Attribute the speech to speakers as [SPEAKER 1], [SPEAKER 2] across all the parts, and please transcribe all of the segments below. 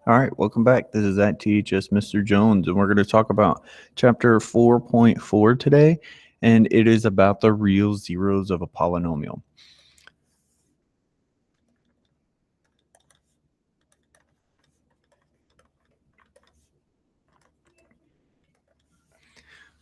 [SPEAKER 1] All right, welcome back. This is at THS Mr. Jones, and we're going to talk about chapter 4.4 today, and it is about the real zeros of a polynomial.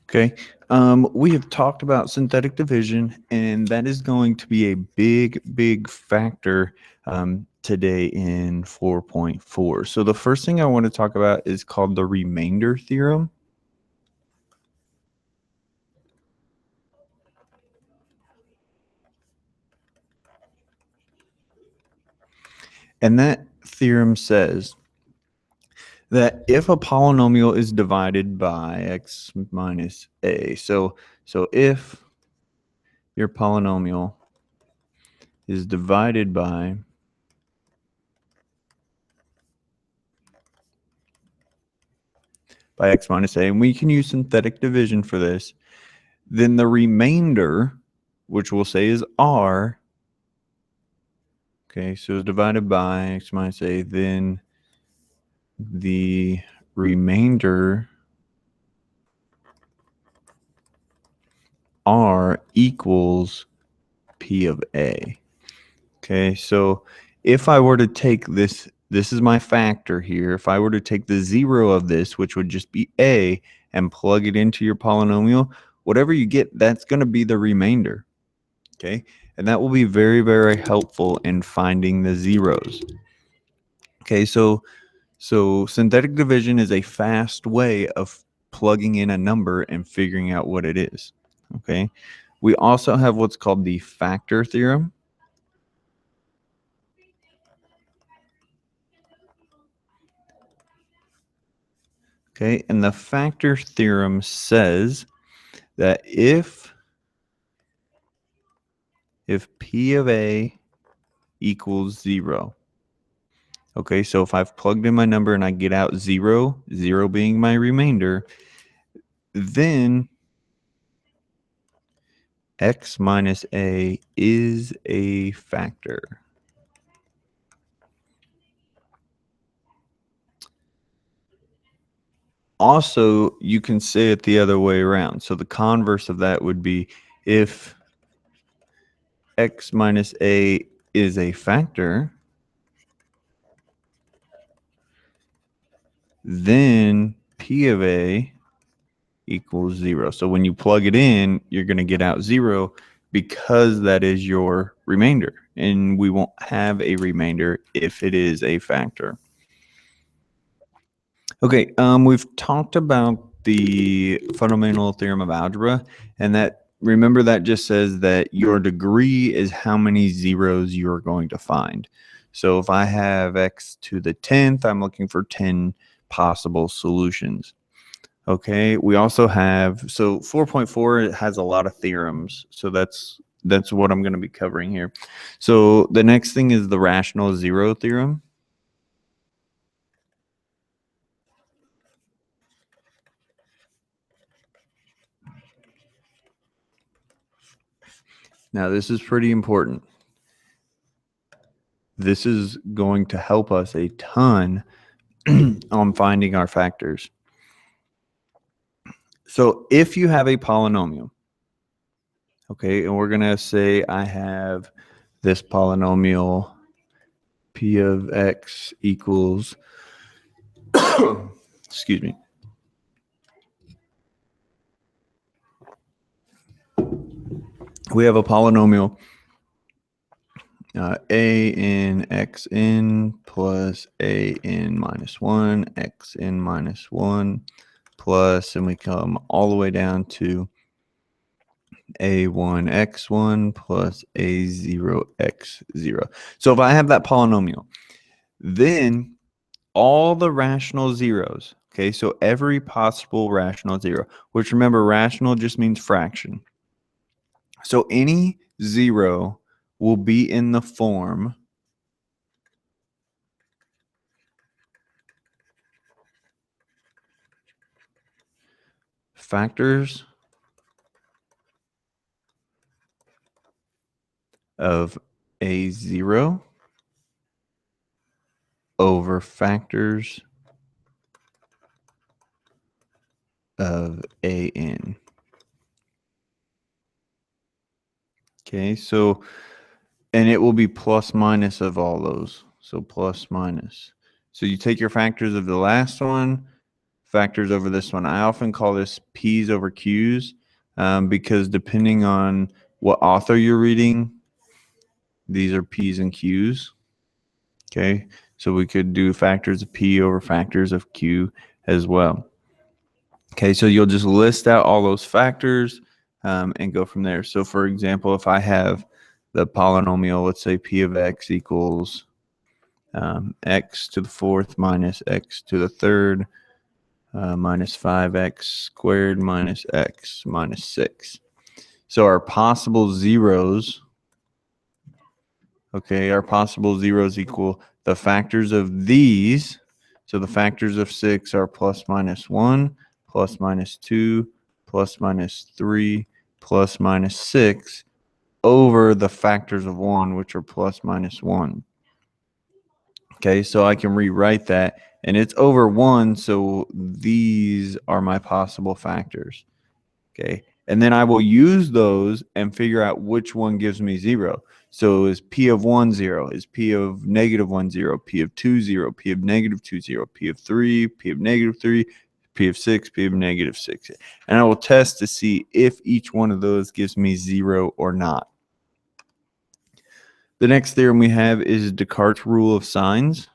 [SPEAKER 1] Okay, we have talked about synthetic division, and that is going to be a big factor today in 4.4. So the first thing I want to talk about is called the remainder theorem. And that theorem says that if a polynomial is divided by x minus a, so if your polynomial is divided by x minus a, and we can use synthetic division for this, then the remainder, which we'll say is r, okay, so it's divided by x minus a, then the remainder r equals p of a. Okay, so if I were to take this is my factor here. If I were to take the zero of this, which would just be a, and plug it into your polynomial, whatever you get, that's going to be the remainder. Okay, and that will be very helpful in finding the zeros. Okay, so synthetic division is a fast way of plugging in a number and figuring out what it is. Okay, we also have what's called the factor theorem. Okay, and the factor theorem says that if p of a equals 0, okay, so if I've plugged in my number and I get out 0, 0 being my remainder, then x minus a is a factor. Also, you can say it the other way around. So the converse of that would be if x minus a is a factor, then p of a equals 0. So when you plug it in, you're going to get out 0 because that is your remainder. And we won't have a remainder if it is a factor. Okay, we've talked about the fundamental theorem of algebra, and that, remember, that just says that your degree is how many zeros you're going to find. So if I have x to the 10th, I'm looking for 10 possible solutions. Okay, we also have, so 4.4 has a lot of theorems, so that's what I'm going to be covering here. So the next thing is the rational zero theorem. Now this is pretty important. This is going to help us a ton on finding our factors. So if you have a polynomial, okay, and we're going to say I have this polynomial p of x equals, excuse me, we have a polynomial a in xn plus a in minus 1, xn minus 1 plus, and we come all the way down to a1 x1 plus a0 x0. So if I have that polynomial, then all the rational zeros, okay, so every possible rational zero, which, remember, rational just means fraction. So any zero will be in the form factors of A0 over factors of AN. Okay, so, and it will be plus minus of all those. So plus minus. So you take your factors of the last one, factors over this one. I often call this P's over Q's because depending on what author you're reading, these are P's and Q's. Okay, so we could do factors of P over factors of Q as well. Okay, so you'll just list out all those factors and go from there. So for example, if I have the polynomial, let's say P of X equals X to the fourth minus X to the third minus 5X squared minus X minus 6. So our possible zeros, okay, our possible zeros equal the factors of these. So the factors of 6 are plus minus 1, plus minus 2, plus minus 3, plus minus 6 over the factors of 1, which are plus minus 1. Okay, so I can rewrite that, and it's over 1, so these are my possible factors. Okay, and then I will use those and figure out which one gives me 0. So is P of 1 0? Is P of negative 1 0? P of 2 0? P of negative 2 0? P of 3? P of negative 3? P of 6? P of negative 6? And I will test to see if each one of those gives me 0 or not. The next theorem we have is Descartes' rule of signs.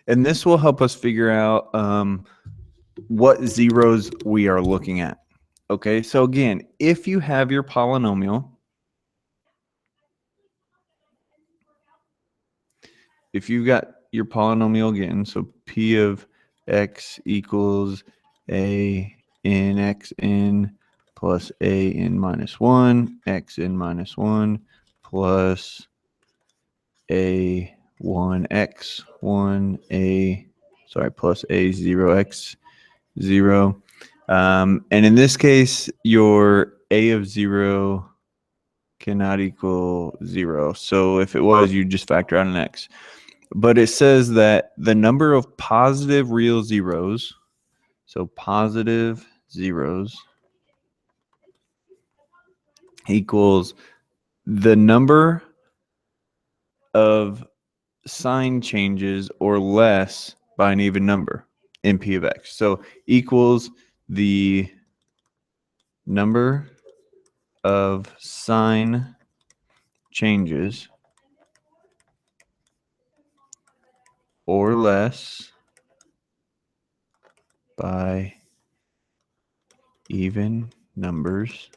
[SPEAKER 1] And this will help us figure out what zeros we are looking at. Okay, so again, if you have your polynomial, if you got your polynomial again, so P of X equals A in X in plus A in minus 1, X in minus 1 plus A 1X 1, A, sorry, plus A 0X 0. And in this case, your A of 0 cannot equal 0. So if it was, you just factor out an X. But it says that the number of positive real zeros, so positive zeros, equals the number of sign changes or less by an even number in P of X. So equals the number of sign changes or less by even numbers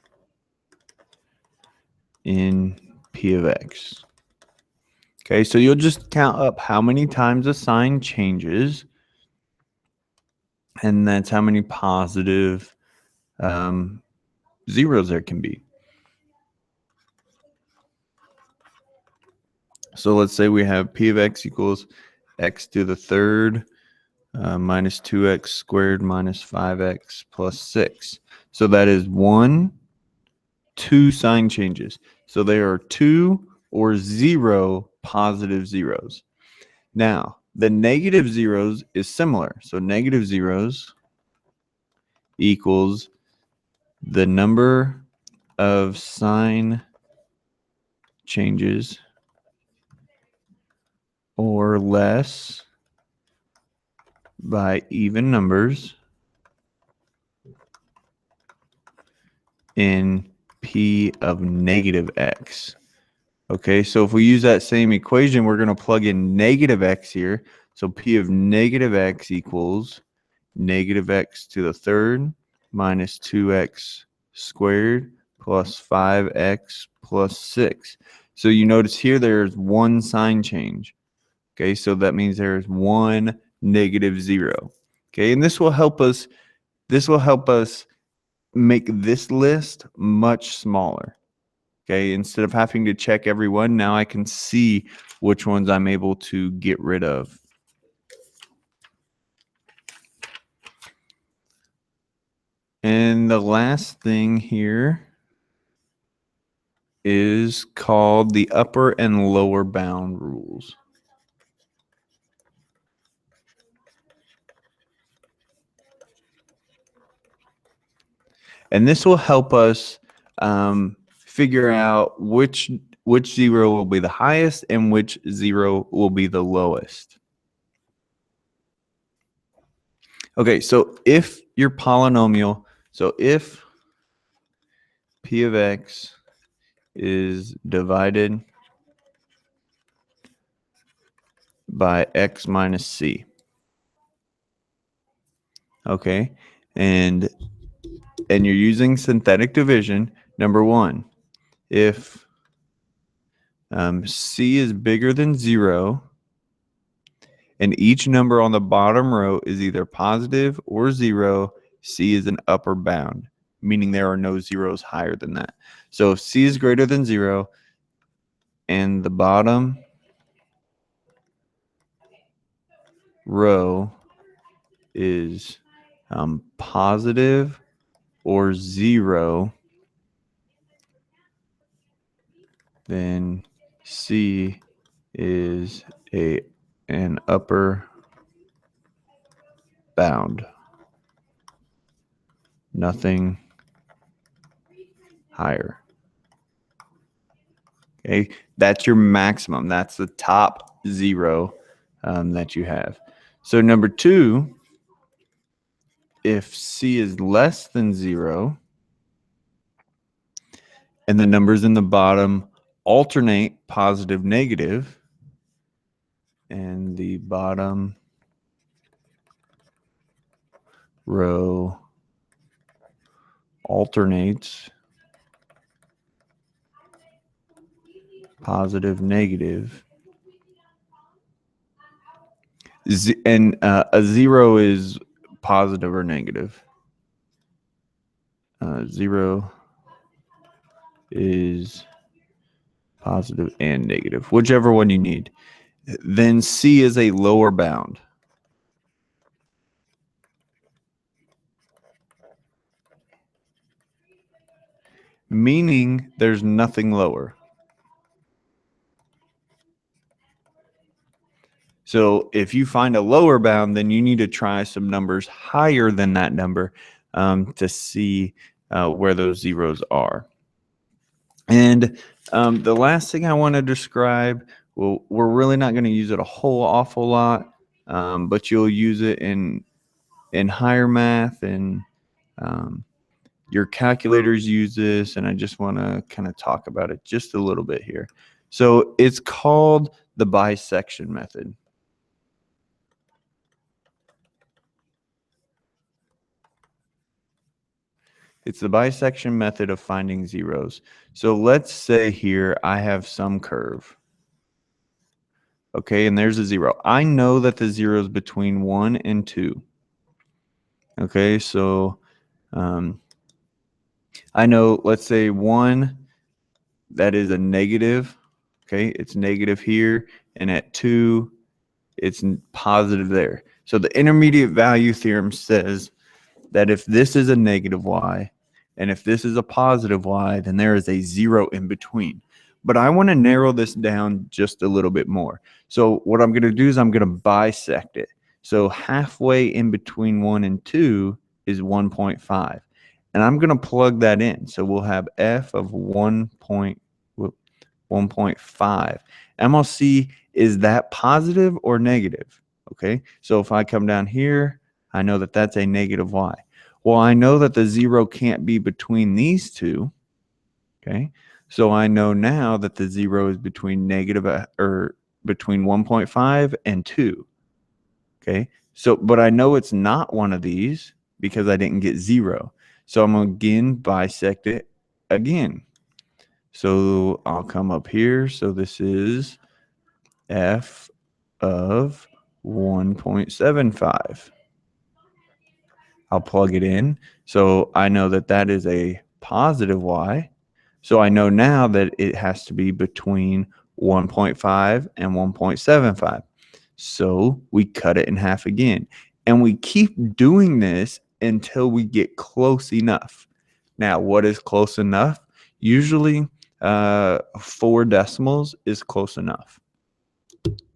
[SPEAKER 1] in P of X. Okay, so you'll just count up how many times a sign changes, and that's how many positive zeros there can be. So let's say we have P of X equals X to the third minus 2X squared minus 5X plus 6. So that is 1, 2 sign changes. So there are 2 or 0 positive zeros. Now, the negative zeros is similar. So negative zeros equals the number of sign changes or less by even numbers in P of negative X. Okay, so if we use that same equation, we're going to plug in negative X here. So P of negative X equals negative X to the third minus 2X squared plus 5X plus 6. So you notice here there's one sign change. Okay, so that means there's one negative 0. Okay, and this will help us make this list much smaller. Okay, instead of having to check every one, now I can see which ones I'm able to get rid of. And the last thing here is called the upper and lower bound rules. And this will help us figure out which zero will be the highest and which zero will be the lowest. Okay, so if your polynomial, so if p of x is divided by x minus c, okay, and you're using synthetic division, number one, if c is bigger than 0, and each number on the bottom row is either positive or 0, c is an upper bound, meaning there are no zeros higher than that. So if c is greater than 0 and the bottom row is positive or 0, then c is an upper bound. Nothing higher. Okay, that's your maximum. That's the top 0 that you have. So number 2, if c is less than 0 and the numbers in the bottom alternate positive, negative, and the bottom row alternates positive, negative, and a 0 is positive or negative. 0 is positive and negative, whichever one you need. Then c is a lower bound. Meaning there's nothing lower. So if you find a lower bound, then you need to try some numbers higher than that number to see where those zeros are. And the last thing I want to describe, well, we're really not going to use it a whole awful lot, but you'll use it in higher math, and your calculators use this, and I just want to kind of talk about it just a little bit here. So it's called the bisection method. It's the bisection method of finding zeros. So let's say here I have some curve. Okay, and there's a 0. I know that the 0 is between 1 and 2. Okay, so I know, let's say 1, that is a negative. Okay, it's negative here, and at 2, it's positive there. So the intermediate value theorem says that if this is a negative y, and if this is a positive y, then there is a 0 in between. But I want to narrow this down just a little bit more. So what I'm going to do is I'm going to bisect it. So halfway in between 1 and 2 is 1.5. And I'm going to plug that in. So we'll have f of 1.5. I'm going to see, is that positive or negative? Okay, so if I come down here, I know that that's a negative y. Well, I know that the 0 can't be between these two. Okay, so I know now that the 0 is between between 1.5 and 2. Okay, so but I know it's not one of these because I didn't get 0. So I'm going to again bisect it again. So I'll come up here. So this is f of 1.75. I'll plug it in. So I know that that is a positive y. So I know now that it has to be between 1.5 and 1.75. So we cut it in half again. And we keep doing this until we get close enough. Now, what is close enough? Usually 4 decimals is close enough.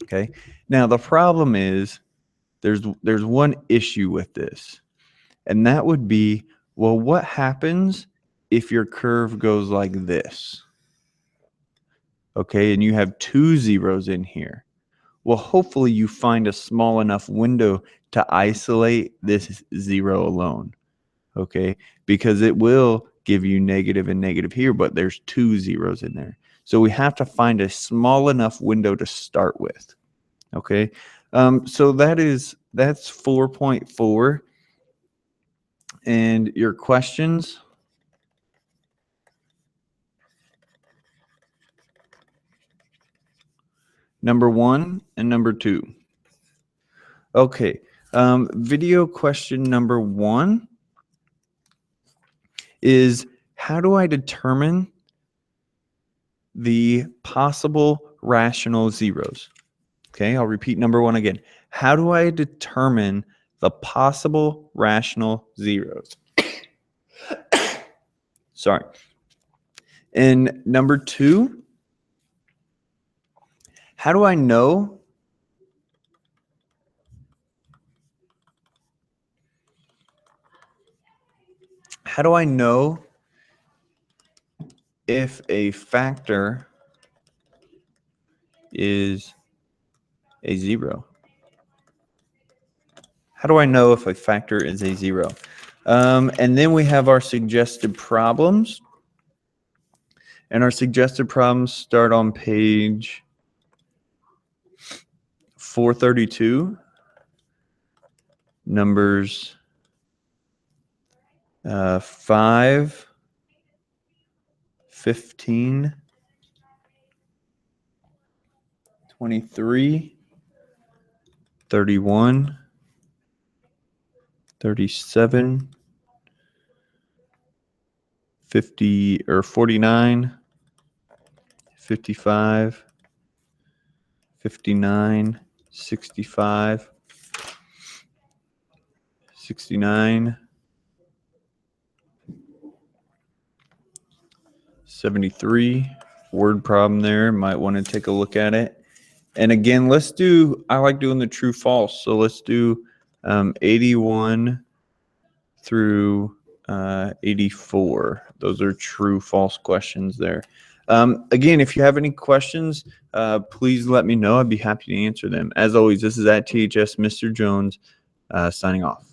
[SPEAKER 1] Okay. Now, the problem is there's one issue with this. And that would be, well, what happens if your curve goes like this? Okay, and you have 2 zeros in here. Well, hopefully you find a small enough window to isolate this 0 alone. Okay, because it will give you negative and negative here, but there's 2 zeros in there. So we have to find a small enough window to start with. Okay, so that's 4.4. And your questions? Number 1 and number 2. Okay, video question number 1 is, how do I determine the possible rational zeros? Okay, I'll repeat number 1 again. How do I determine the possible rational zeros? Sorry. And number 2, how do I know if a factor is a 0? How do I know if a factor is a 0? And then we have our suggested problems. And our suggested problems start on page 432, numbers 5, 15, 23, 31, 37, 50 or 49, 55, 59, 65, 69, 73. Word problem there. Might want to take a look at it. And again, I like doing the true false. So let's do 81 through 84. Those are true false questions there. Again, if you have any questions, please let me know. I'd be happy to answer them. As always, this is at THS Mr. Jones signing off.